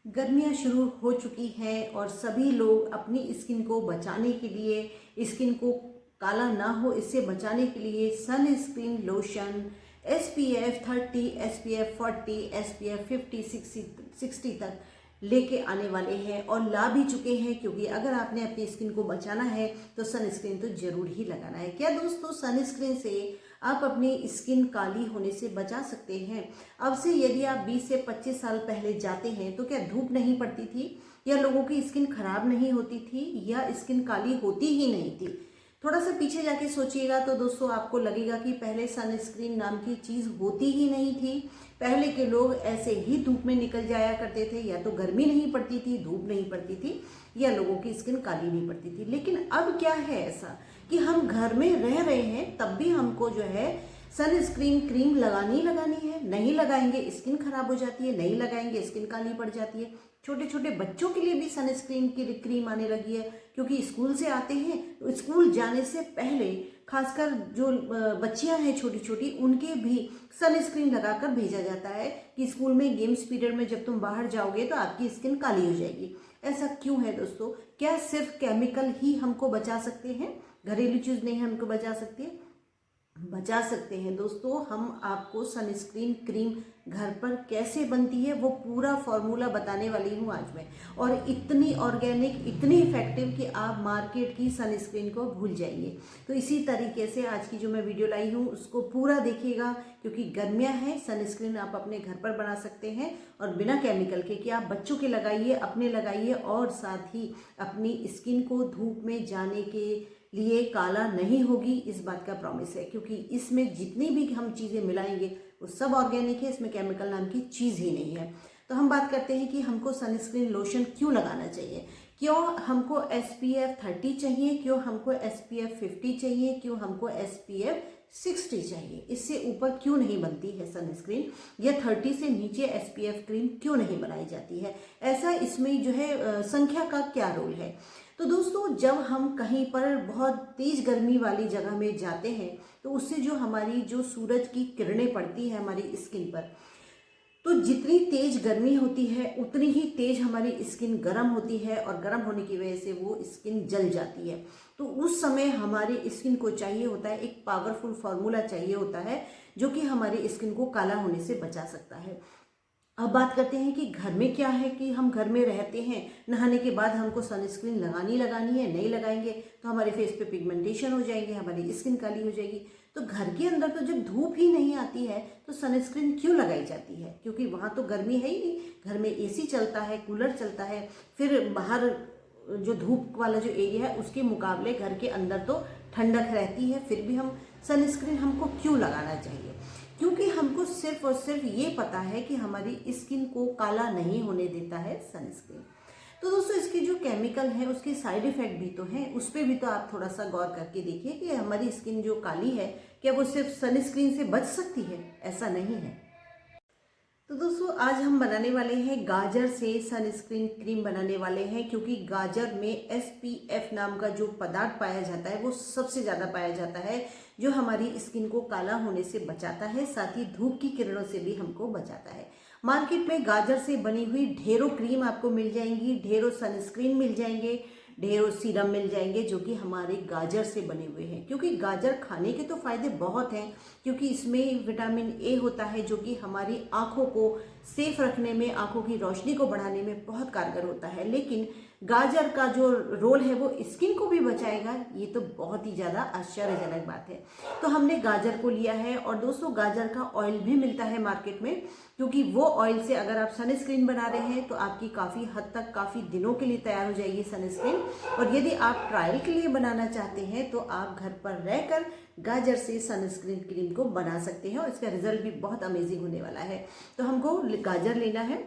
गर्मियाँ शुरू हो चुकी हैं और सभी लोग अपनी स्किन को बचाने के लिए, स्किन को काला ना हो इससे बचाने के लिए सन screen lotion SPF 30, SPF 40, SPF 50, 60 तक लेके आने वाले हैं और ला भी चुके हैं। क्योंकि अगर आपने अपनी स्किन को बचाना है तो सनस्क्रीन तो जरूर ही लगाना है। क्या दोस्तों, सनस्क्रीन से आप अपनी स्किन काली होने से बचा सकते हैं। अब से यदि आप 20 से 25 साल पहले जाते हैं तो क्या धूप नहीं पड़ती थी, या लोगों की स्किन खराब नहीं होती थी, या स्किन काली होती ही नहीं थी। थोड़ा सा पीछे जाके सोचिएगा तो दोस्तों आपको लगेगा कि पहले सनस्क्रीन नाम की चीज़ होती ही नहीं थी। पहले के लोग ऐसे ही धूप में निकल जाया करते थे, या तो गर्मी नहीं पड़ती थी, धूप नहीं पड़ती थी, या लोगों की स्किन काली नहीं पड़ती थी। लेकिन अब क्या है ऐसा कि हम घर में रह रहे हैं तब भी हमको जो है सनस्क्रीन क्रीम लगानी है। नहीं लगाएंगे स्किन खराब हो जाती है, नहीं लगाएंगे स्किन काली पड़ जाती है। छोटे छोटे बच्चों के लिए भी सनस्क्रीन की क्रीम आने लगी है, क्योंकि स्कूल से आते हैं तो स्कूल जाने से पहले खासकर जो बच्चियां हैं छोटी छोटी, उनके भी सनस्क्रीन लगाकर भेजा जाता है कि स्कूल में गेम्स पीरियड में जब तुम बाहर जाओगे तो आपकी स्किन काली हो जाएगी। ऐसा क्यों है दोस्तों? क्या सिर्फ केमिकल ही हमको बचा सकते हैं? घरेलू चीज नहीं हमको बचा सकती है? बचा सकते हैं दोस्तों। हम आपको सनस्क्रीन क्रीम घर पर कैसे बनती है वो पूरा फॉर्मूला बताने वाली हूँ आज मैं, और इतनी ऑर्गेनिक, इतनी इफेक्टिव कि आप मार्केट की सनस्क्रीन को भूल जाएंगे। तो इसी तरीके से आज की जो मैं वीडियो लाई हूँ उसको पूरा देखिएगा, क्योंकि गर्मियाँ हैं। सनस्क्रीन आप अपने घर पर बना सकते हैं और बिना केमिकल के, कि आप बच्चों के लगाइए, अपने लगाइए, और साथ ही अपनी स्किन को धूप में जाने के लिए काला नहीं होगी, इस बात का प्रॉमिस है। क्योंकि इसमें जितनी भी हम चीज़ें मिलाएंगे वो सब ऑर्गेनिक है, इसमें केमिकल नाम की चीज़ ही नहीं है। तो हम बात करते हैं कि हमको सनस्क्रीन लोशन क्यों लगाना चाहिए, क्यों हमको SPF 30 चाहिए, क्यों हमको SPF 50 चाहिए, क्यों हमको SPF 60 चाहिए। इससे ऊपर क्यों नहीं बनती है सनस्क्रीन, या 30 से नीचे SPF क्रीम क्यों नहीं बनाई जाती है। ऐसा इसमें जो है संख्या का क्या रोल है। तो दोस्तों, जब हम कहीं पर बहुत तेज गर्मी वाली जगह में जाते हैं तो उससे जो हमारी जो सूरज की किरणें पड़ती है हमारी स्किन पर, तो जितनी तेज गर्मी होती है उतनी ही तेज हमारी स्किन गर्म होती है, और गर्म होने की वजह से वो स्किन जल जाती है। तो उस समय हमारी स्किन को चाहिए होता है, एक पावरफुल फार्मूला चाहिए होता है जो कि हमारी स्किन को काला होने से बचा सकता है। अब बात करते हैं कि घर में क्या है, कि हम घर में रहते हैं, नहाने के बाद हमको सनस्क्रीन लगानी है, नहीं लगाएंगे तो हमारे फेस पे पिगमेंटेशन हो जाएंगे, हमारी स्किन काली हो जाएगी। तो घर के अंदर तो जब धूप ही नहीं आती है तो सनस्क्रीन क्यों लगाई जाती है? क्योंकि वहाँ तो गर्मी है ही नहीं। घर में AC चलता है, कूलर चलता है, फिर बाहर जो धूप वाला जो एरिया है उसके मुकाबले घर के अंदर तो ठंडक रहती है। फिर भी हम सनस्क्रीन हमको क्यों लगाना चाहिए? क्योंकि हमको सिर्फ और सिर्फ ये पता है कि हमारी स्किन को काला नहीं होने देता है सनस्क्रीन। तो दोस्तों, इसके जो केमिकल हैं उसके साइड इफेक्ट भी तो हैं, उस पर भी तो आप थोड़ा सा गौर करके देखिए कि हमारी स्किन जो काली है क्या वो सिर्फ सनस्क्रीन से बच सकती है? ऐसा नहीं है। तो दोस्तों, आज हम बनाने वाले हैं गाजर से सनस्क्रीन क्रीम बनाने वाले हैं, क्योंकि गाजर में SPF नाम का जो पदार्थ पाया जाता है वो सबसे ज़्यादा पाया जाता है, जो हमारी स्किन को काला होने से बचाता है, साथ ही धूप की किरणों से भी हमको बचाता है। मार्केट में गाजर से बनी हुई ढेरों क्रीम आपको मिल जाएंगी, ढेरों सनस्क्रीन मिल जाएंगे, ढेरों सीरम मिल जाएंगे जो कि हमारे गाजर से बने हुए हैं। क्योंकि गाजर खाने के तो फायदे बहुत हैं, क्योंकि इसमें विटामिन A होता है जो कि हमारी आंखों को सेफ रखने में, आंखों की रोशनी को बढ़ाने में बहुत कारगर होता है। लेकिन गाजर का जो रोल है वो स्किन को भी बचाएगा, ये तो बहुत ही ज़्यादा आश्चर्यजनक बात है। तो हमने गाजर को लिया है, और दोस्तों गाजर का ऑयल भी मिलता है मार्केट में, क्योंकि वो ऑयल से अगर आप सनस्क्रीन बना रहे हैं तो आपकी काफ़ी हद तक, काफ़ी दिनों के लिए तैयार हो जाएगी सनस्क्रीन। और यदि आप ट्रायल के लिए बनाना चाहते हैं तो आप घर पर रहकर गाजर से सनस्क्रीन क्रीम को बना सकते हैं, और इसका रिजल्ट भी बहुत अमेजिंग होने वाला है। तो हमको गाजर लेना है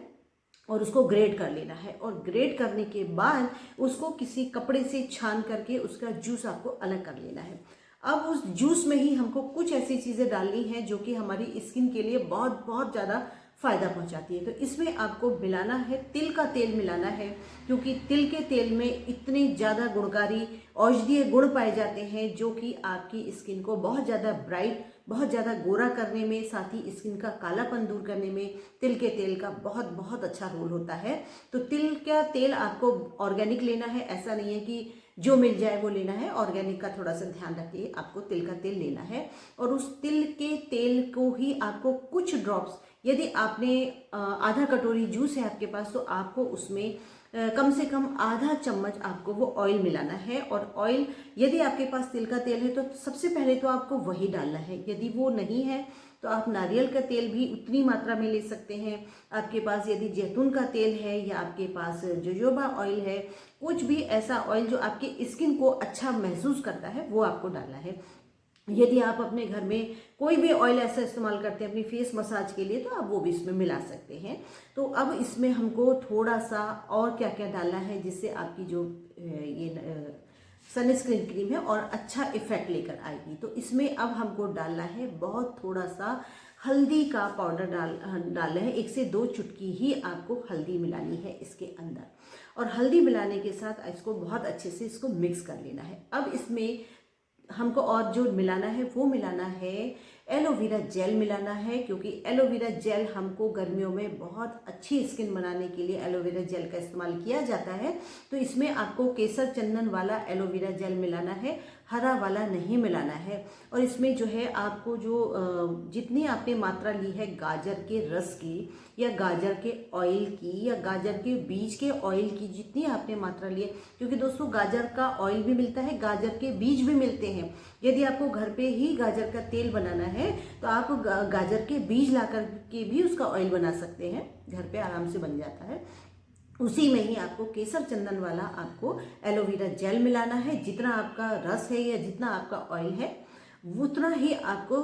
और उसको ग्रेट कर लेना है, और ग्रेट करने के बाद उसको किसी कपड़े से छान करके उसका जूस आपको अलग कर लेना है। अब उस जूस में ही हमको कुछ ऐसी चीज़ें डालनी है जो कि हमारी स्किन के लिए बहुत बहुत ज़्यादा फ़ायदा पहुंचाती है। तो इसमें आपको मिलाना है, तिल का तेल मिलाना है, क्योंकि तिल के तेल में इतने ज़्यादा गुणकारी औषधीय गुण पाए जाते हैं जो कि आपकी स्किन को बहुत ज़्यादा ब्राइट, बहुत ज़्यादा गोरा करने में, साथ ही स्किन का कालापन दूर करने में तिल के तेल का बहुत बहुत अच्छा रोल होता है। तो तिल का तेल आपको ऑर्गेनिक लेना है, ऐसा नहीं है कि जो मिल जाए वो लेना है। ऑर्गेनिक का थोड़ा सा ध्यान रखिए, आपको तिल का तेल लेना है और उस तिल के तेल को ही आपको कुछ ड्रॉप्स, यदि आपने आधा कटोरी जूस है आपके पास, तो आपको उसमें कम से कम आधा चम्मच आपको वो ऑयल मिलाना है। और ऑयल, यदि आपके पास तिल का तेल है तो सबसे पहले तो आपको वही डालना है। यदि वो नहीं है तो आप नारियल का तेल भी उतनी मात्रा में ले सकते हैं। आपके पास यदि जैतून का तेल है या आपके पास जोजोबा ऑयल है, कुछ भी ऐसा ऑयल जो आपकी स्किन को अच्छा महसूस करता है, वो आपको डालना है। यदि आप अपने घर में कोई भी ऑयल ऐसा इस्तेमाल करते हैं अपनी फेस मसाज के लिए, तो आप वो भी इसमें मिला सकते हैं। तो अब इसमें हमको थोड़ा सा और क्या क्या डालना है जिससे आपकी जो ये सनस्क्रीन क्रीम है और अच्छा इफेक्ट लेकर आएगी। तो इसमें अब हमको डालना है बहुत थोड़ा सा हल्दी का पाउडर डालना है। 1 से 2 चुटकी ही आपको हल्दी मिलानी है इसके अंदर, और हल्दी मिलाने के साथ इसको बहुत अच्छे से इसको मिक्स कर लेना है। अब इसमें हमको और जो मिलाना है वो मिलाना है एलोवेरा जेल मिलाना है, क्योंकि एलोवेरा जेल हमको गर्मियों में बहुत अच्छी स्किन बनाने के लिए एलोवेरा जेल का इस्तेमाल किया जाता है। तो इसमें आपको केसर चंदन वाला एलोवेरा जेल मिलाना है, हरा वाला नहीं मिलाना है। और इसमें जो है आपको जो जितनी आपने मात्रा ली है गाजर के रस की या गाजर के ऑयल की या गाजर के बीज के ऑयल की, जितनी आपने मात्रा ली है, क्योंकि दोस्तों गाजर का ऑयल भी मिलता है, गाजर के बीज भी मिलते हैं। यदि आपको घर पे ही गाजर का तेल बनाना है तो आप गाजर के बीज ला कर के भी उसका ऑयल बना सकते हैं, घर पे आराम से बन जाता है। उसी में ही आपको केसर चंदन वाला आपको एलोवेरा जेल मिलाना है। जितना आपका रस है या जितना आपका ऑयल है उतना ही आपको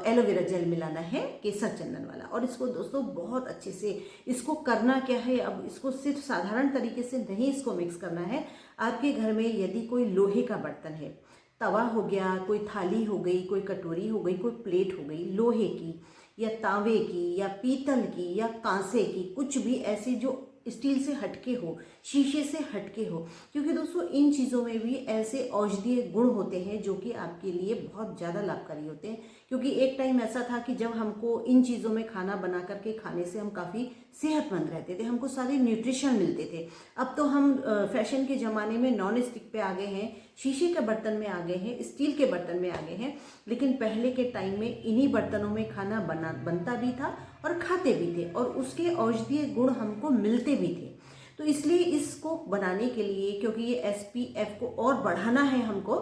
एलोवेरा जेल मिलाना है, केसर चंदन वाला। और इसको दोस्तों बहुत अच्छे से इसको करना क्या है, अब इसको सिर्फ साधारण तरीके से नहीं इसको मिक्स करना है। आपके घर में यदि कोई लोहे का बर्तन है, तवा हो गया, कोई थाली हो गई, कोई कटोरी हो गई, कोई प्लेट हो गई लोहे की या तांबे की या पीतल की या कांसे की, कुछ भी ऐसे जो स्टील से हटके हो, शीशे से हटके हो, क्योंकि दोस्तों इन चीज़ों में भी ऐसे औषधीय गुण होते हैं जो कि आपके लिए बहुत ज़्यादा लाभकारी होते हैं। क्योंकि एक टाइम ऐसा था कि जब हमको इन चीज़ों में खाना बना करके खाने से हम काफ़ी सेहतमंद रहते थे, हमको सारे न्यूट्रिशन मिलते थे। अब तो हम फैशन के ज़माने में नॉन स्टिक पे आ गए हैं, शीशे के बर्तन में आ गए हैं, स्टील के बर्तन में आ गए हैं। लेकिन पहले के टाइम में इन्हीं बर्तनों में खाना बनता भी था और खाते भी थे, और उसके औषधीय गुण हमको मिलते भी थे। तो इसलिए इसको बनाने के लिए, क्योंकि ये SPF को और बढ़ाना है हमको,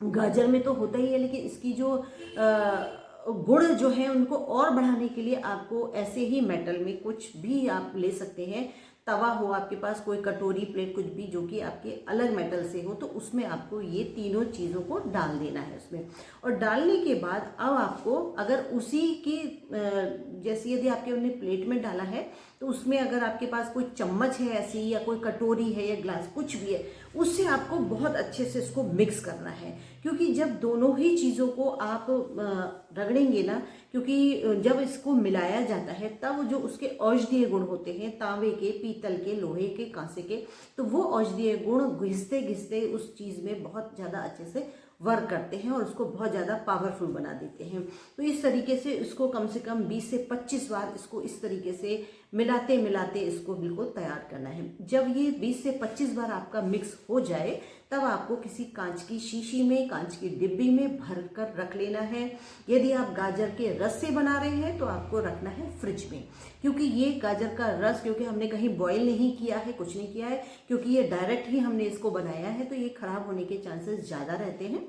गाजर में तो होता ही है, लेकिन इसकी जो गुण जो है उनको और बढ़ाने के लिए आपको ऐसे ही मेटल में कुछ भी आप ले सकते हैं। तवा हो आपके पास, कोई कटोरी प्लेट कुछ भी जो कि आपके अलग मेटल से हो, तो उसमें आपको ये तीनों चीज़ों को डाल देना है उसमें। और डालने के बाद अब आपको अगर उसी की जैसे यदि आपके उन्हें प्लेट में डाला है तो उसमें अगर आपके पास कोई चम्मच है ऐसी या कोई कटोरी है या ग्लास कुछ भी है, उससे आपको बहुत अच्छे से इसको मिक्स करना है। क्योंकि जब दोनों ही चीज़ों को आप रगड़ेंगे ना, क्योंकि जब इसको मिलाया जाता है तब जो उसके औषधीय गुण होते हैं तांबे के, पीतल के, लोहे के, कांसे के, तो वो औषधीय गुण घिसते घिसते उस चीज़ में बहुत ज़्यादा अच्छे से वर्क करते हैं और उसको बहुत ज़्यादा पावरफुल बना देते हैं। तो इस तरीके से इसको कम से कम 20 से 25 बार इसको इस तरीके से मिलाते मिलाते इसको बिल्कुल तैयार करना है। जब ये 20 से 25 बार आपका मिक्स हो जाए तब आपको किसी कांच की शीशी में, कांच की डिब्बी में भर कर रख लेना है। यदि आप गाजर के रस से बना रहे हैं तो आपको रखना है फ्रिज में, क्योंकि ये गाजर का रस, क्योंकि हमने कहीं बॉईल नहीं किया है, कुछ नहीं किया है, क्योंकि ये डायरेक्ट ही हमने इसको बनाया है, तो ये खराब होने के चांसेस ज़्यादा रहते हैं।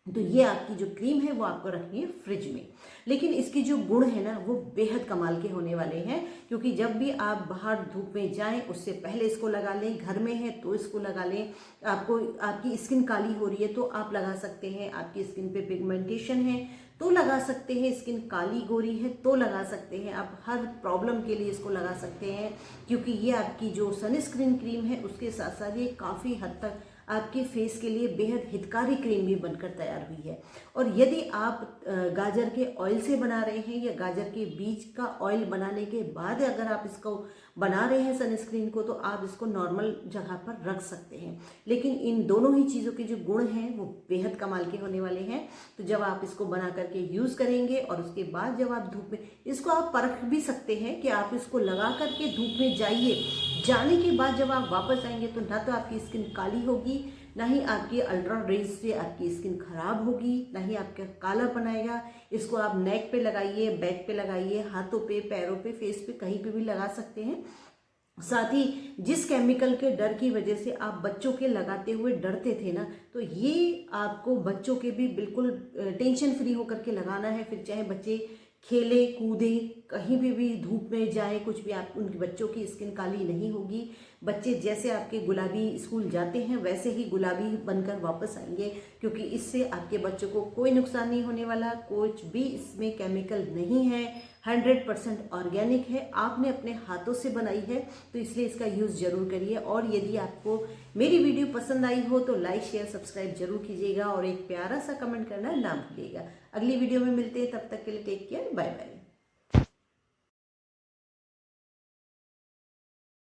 तो ये आपकी जो क्रीम है वो आपको रखनी है फ्रिज में। लेकिन इसकी जो गुण है ना वो बेहद कमाल के होने वाले हैं, क्योंकि जब भी आप बाहर धूप में जाएं उससे पहले इसको लगा लें, घर में है तो इसको लगा लें। आपको आपकी स्किन काली हो रही है तो आप लगा सकते हैं, आपकी स्किन पे पिगमेंटेशन है तो लगा सकते हैं, स्किन काली गोरी है तो लगा सकते हैं, आप हर प्रॉब्लम के लिए इसको लगा सकते हैं। क्योंकि ये आपकी जो सनस्क्रीन क्रीम है उसके साथ साथ ये काफ़ी हद तक आपके फेस के लिए बेहद हितकारी क्रीम भी बनकर तैयार हुई है। और यदि आप गाजर के ऑयल से बना रहे हैं या गाजर के बीज का ऑयल बनाने के बाद अगर आप इसको बना रहे हैं सनस्क्रीन को, तो आप इसको नॉर्मल जगह पर रख सकते हैं। लेकिन इन दोनों ही चीज़ों के जो गुण हैं वो बेहद कमाल के होने वाले हैं। तो जब आप इसको बना करके यूज़ करेंगे और उसके बाद जब आप धूप में, इसको आप परख भी सकते हैं कि आप इसको लगा करके धूप में जाइए, जाने के बाद जब आप वापस आएंगे तो ना तो आपकी स्किन काली होगी, ना ही आपकी अल्ट्रा रेज से आपकी स्किन खराब होगी, ना ही आपका काला बनाएगा। इसको आप नेक पे लगाइए, बैक पे लगाइए, हाथों पे, पैरों पे, फेस पे, कहीं पे भी लगा सकते हैं। साथ ही जिस केमिकल के डर की वजह से आप बच्चों के लगाते हुए डरते थे ना, तो ये आपको बच्चों के भी बिल्कुल टेंशन फ्री होकर के लगाना है। फिर चाहे बच्चे खेले कूदे, कहीं भी धूप में जाए, कुछ भी, आप उनके बच्चों की स्किन काली नहीं होगी। बच्चे जैसे आपके गुलाबी स्कूल जाते हैं वैसे ही गुलाबी बनकर वापस आएंगे, क्योंकि इससे आपके बच्चों को कोई नुकसान नहीं होने वाला। कुछ भी इसमें केमिकल नहीं है, 100% ऑर्गेनिक है, आपने अपने हाथों से बनाई है, तो इसलिए इसका यूज़ जरूर करिए। और यदि आपको मेरी वीडियो पसंद आई हो तो लाइक शेयर सब्सक्राइब जरूर कीजिएगा और एक प्यारा सा कमेंट करना ना भूलिएगा। अगली वीडियो में मिलते हैं, तब तक के लिए टेक केयर, बाय बाय।